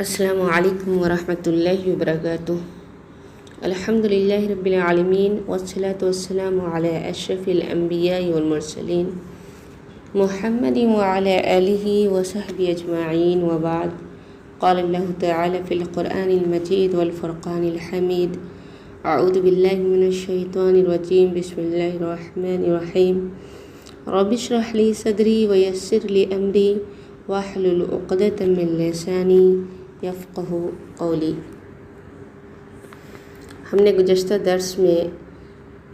السلام علیکم ورحمۃ اللہ وبرکاتہ۔ الحمد للہ رب العالمین والصلاة والسلام علی اشرف الانبیاء والمرسلین محمد وعلی آلہ وصحبہ اجمعین وبعد۔ قال اللہ تعالی فی القرآن المجید والفرقان الحمید، اعوذ باللہ من الشیطان الرجیم، بسم اللہ الرحمن الرحیم۔ رب اشرح لی صدری ویسر لی امری واحلل عقدۃ من لسانی یفقہ قولی۔ ہم نے گزشتہ درس میں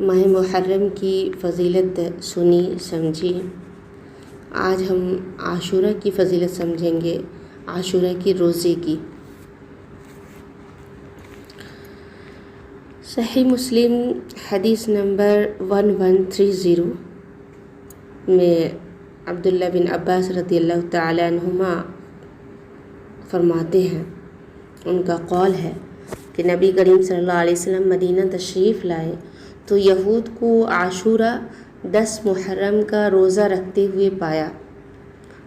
ماہ محرم کی فضیلت سنی سمجھی۔ آج ہم عاشورہ کی فضیلت سمجھیں گے، عاشورہ کی روزے کی۔ صحیح مسلم حدیث نمبر 1130 میں عبداللہ بن عباس رضی اللہ تعالی عنہما فرماتے ہیں، ان کا قول ہے کہ نبی کریم صلی اللہ علیہ وسلم مدینہ تشریف لائے تو یہود کو عاشورہ 10 محرم کا روزہ رکھتے ہوئے پایا۔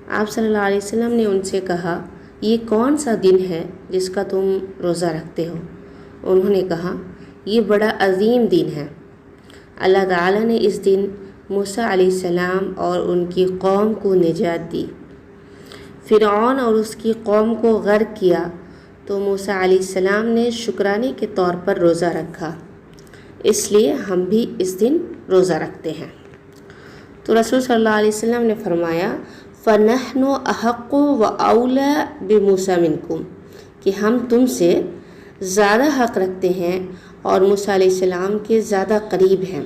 آپ صلی اللہ علیہ وسلم نے ان سے کہا، یہ کون سا دن ہے جس کا تم روزہ رکھتے ہو؟ انہوں نے کہا، یہ بڑا عظیم دن ہے۔ اللہ تعالیٰ نے اس دن موسیٰ علیہ السلام اور ان کی قوم کو نجات دی۔ فرعون اور اس کی قوم کو غرق کیا تو موسیٰ علیہ السلام نے شکرانے کے طور پر روزہ رکھا، اس لیے ہم بھی اس دن روزہ رکھتے ہیں۔ تو رسول صلی اللہ علیہ وسلم نے فرمایا، فَنَحْنُ أَحَقُّ وَأَوْلَى بِمُوسَىٰ مِنْكُمْ، کہ ہم تم سے زیادہ حق رکھتے ہیں اور موسیٰ علیہ السلام کے زیادہ قریب ہیں۔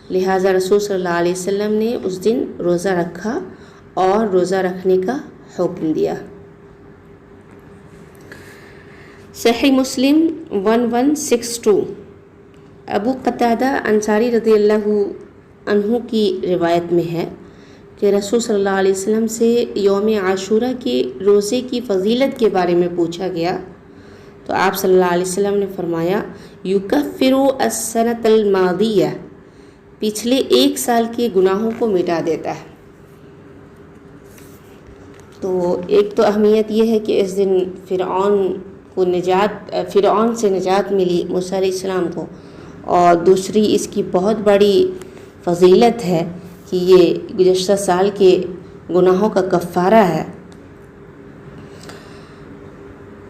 لہٰذا رسول صلی اللہ علیہ وسلم نے اس دن روزہ رکھا اور روزہ رکھنے کا حکم دیا۔ صحیح مسلم 1162 ابو قتادہ انصاری رضی اللہ عنہ کی روایت میں ہے کہ رسول صلی اللہ علیہ وسلم سے یوم عاشورہ کے روزے کی فضیلت کے بارے میں پوچھا گیا تو آپ صلی اللہ علیہ وسلم نے فرمایا، یکفر السنۃ الماضیہ، پچھلے 1 سال کے گناہوں کو مٹا دیتا ہے۔ تو ایک تو اہمیت یہ ہے کہ اس دن فرعون سے نجات ملی موسیٰ علیہ السلام کو، اور دوسری اس کی بہت بڑی فضیلت ہے کہ یہ گزشتہ سال کے گناہوں کا کفارہ ہے۔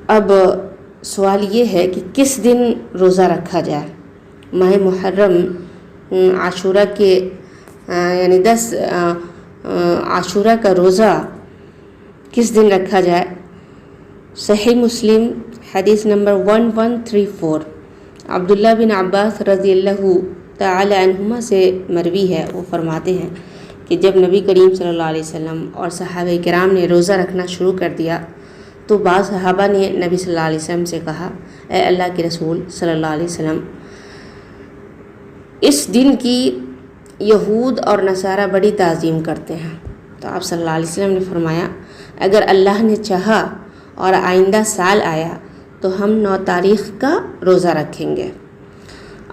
اب سوال یہ ہے کہ کس دن روزہ رکھا جائے؟ ماہ محرم عاشورہ کے یعنی 10 عاشورہ کا روزہ کس دن رکھا جائے؟ صحیح مسلم حدیث نمبر 1134 عبداللہ بن عباس رضی اللہ تعالی عنہما سے مروی ہے، وہ فرماتے ہیں کہ جب نبی کریم صلی اللہ علیہ وسلم اور صحابہ کرام نے روزہ رکھنا شروع کر دیا تو بعض صحابہ نے نبی صلی اللہ علیہ وسلم سے کہا، اے اللہ کے رسول صلی اللہ علیہ وسلم، اس دن کی یہود اور نصارہ بڑی تعظیم کرتے ہیں۔ تو آپ صلی اللہ علیہ وسلم نے فرمایا، اگر اللہ نے چاہا اور آئندہ سال آیا تو ہم 9 تاریخ کا روزہ رکھیں گے۔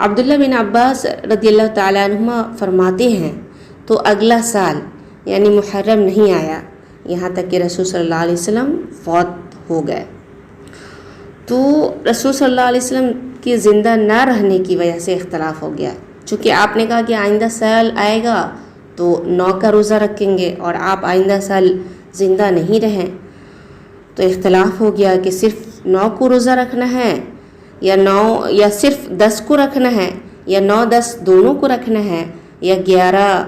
عبداللہ بن عباس رضی اللہ تعالیٰ عنہما فرماتے ہیں، تو اگلا سال یعنی محرم نہیں آیا، یہاں تک کہ رسول صلی اللہ علیہ وسلم فوت ہو گئے۔ تو رسول صلی اللہ علیہ وسلم کے زندہ نہ رہنے کی وجہ سے اختلاف ہو گیا، چونکہ آپ نے کہا کہ آئندہ سال آئے گا تو 9 کا روزہ رکھیں گے، اور آپ آئندہ سال زندہ نہیں رہیں، تو اختلاف ہو گیا کہ صرف 9 کو روزہ رکھنا ہے یا صرف 10 کو رکھنا ہے، یا 9 10 دونوں کو رکھنا ہے، یا 11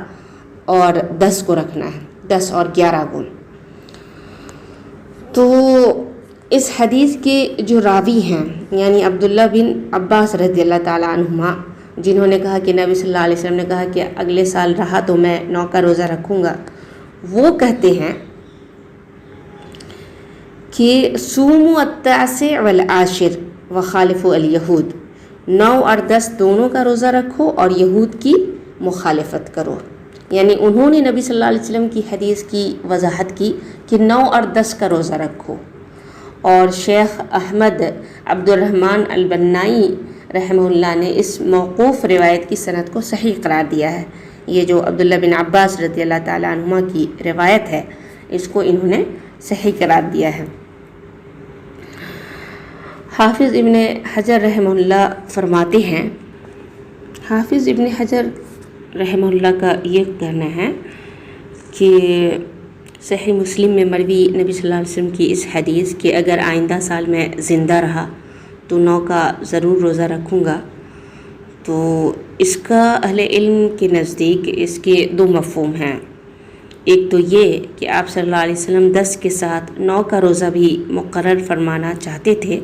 اور 10 کو رکھنا ہے، 10 اور 11 کو۔ تو اس حدیث کے جو راوی ہیں یعنی عبداللہ بن عباس رضی اللہ تعالیٰ عنہما، جنہوں نے کہا کہ نبی صلی اللہ علیہ وسلم نے کہا کہ اگلے سال رہا تو میں 9 کا روزہ رکھوں گا، وہ کہتے ہیں کہ صوموا التاسع والعاشر وخالفوا الیہود، 9 اور 10 دونوں کا روزہ رکھو اور یہود کی مخالفت کرو۔ یعنی انہوں نے نبی صلی اللہ علیہ وسلم کی حدیث کی وضاحت کی کہ 9 اور 10 کا روزہ رکھو، اور شیخ احمد عبد الرحمن البنائی رحمہ اللہ نے اس موقوف روایت کی سند کو صحیح قرار دیا ہے۔ یہ جو عبداللہ بن عباس رضی اللہ تعالیٰ عنہما کی روایت ہے، اس کو انہوں نے صحیح قرار دیا ہے۔ حافظ ابن حجر رحمہ اللہ فرماتے ہیں، حافظ ابن حجر رحمہ اللہ کا یہ کہنا ہے کہ صحیح مسلم میں مروی نبی صلی اللہ علیہ وسلم کی اس حدیث کہ اگر آئندہ سال میں زندہ رہا تو 9 کا ضرور روزہ رکھوں گا، تو اس کا اہل علم کے نزدیک اس کے 2 مفہوم ہیں۔ ایک تو یہ کہ آپ صلی اللہ علیہ وسلم 10 کے ساتھ 9 کا روزہ بھی مقرر فرمانا چاہتے تھے۔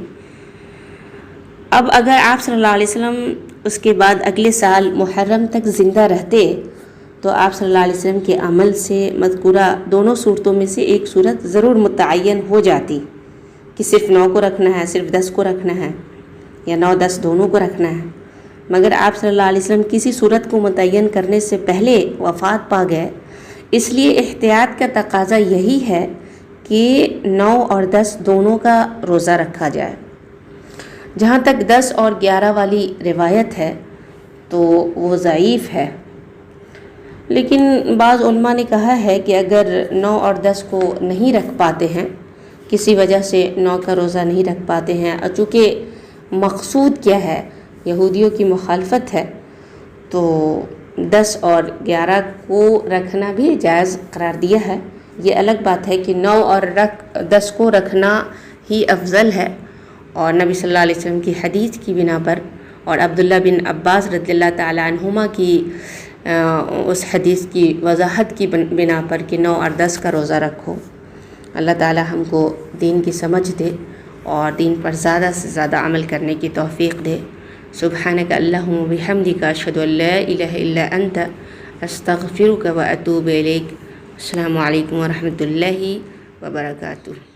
اب اگر آپ صلی اللہ علیہ وسلم اس کے بعد اگلے سال محرم تک زندہ رہتے تو آپ صلی اللہ علیہ وسلم کے عمل سے مذکورہ دونوں صورتوں میں سے ایک صورت ضرور متعین ہو جاتی کہ صرف 9 کو رکھنا ہے، صرف 10 کو رکھنا ہے، یا 9 10 دونوں کو رکھنا ہے۔ مگر آپ صلی اللہ علیہ وسلم کسی صورت کو متعین کرنے سے پہلے وفات پا گئے، اس لیے احتیاط کا تقاضا یہی ہے کہ 9 اور 10 دونوں کا روزہ رکھا جائے۔ جہاں تک 10 اور 11 والی روایت ہے تو وہ ضعیف ہے، لیکن بعض علماء نے کہا ہے کہ اگر 9 اور 10 کو نہیں رکھ پاتے ہیں، کسی وجہ سے 9 کا روزہ نہیں رکھ پاتے ہیں، اور چونکہ مقصود کیا ہے، یہودیوں کی مخالفت ہے، تو 10 اور 11 کو رکھنا بھی جائز قرار دیا ہے۔ یہ الگ بات ہے کہ 9 اور 10 کو رکھنا ہی افضل ہے، اور نبی صلی اللہ علیہ وسلم کی حدیث کی بنا پر اور عبداللہ بن عباس رضی اللہ تعالی عنہما کی اس حدیث کی وضاحت کی بنا پر کہ 9 اور 10 کا روزہ رکھو۔ اللہ تعالی ہم کو دین کی سمجھ دے اور دین پر زیادہ سے زیادہ عمل کرنے کی توفیق دے۔ سبحانک اللہم و بحمدک اشہد ان لا الہ الا انت استغفرک و اتوب الیک۔ السلام علیکم ورحمۃ اللہ وبرکاتہ۔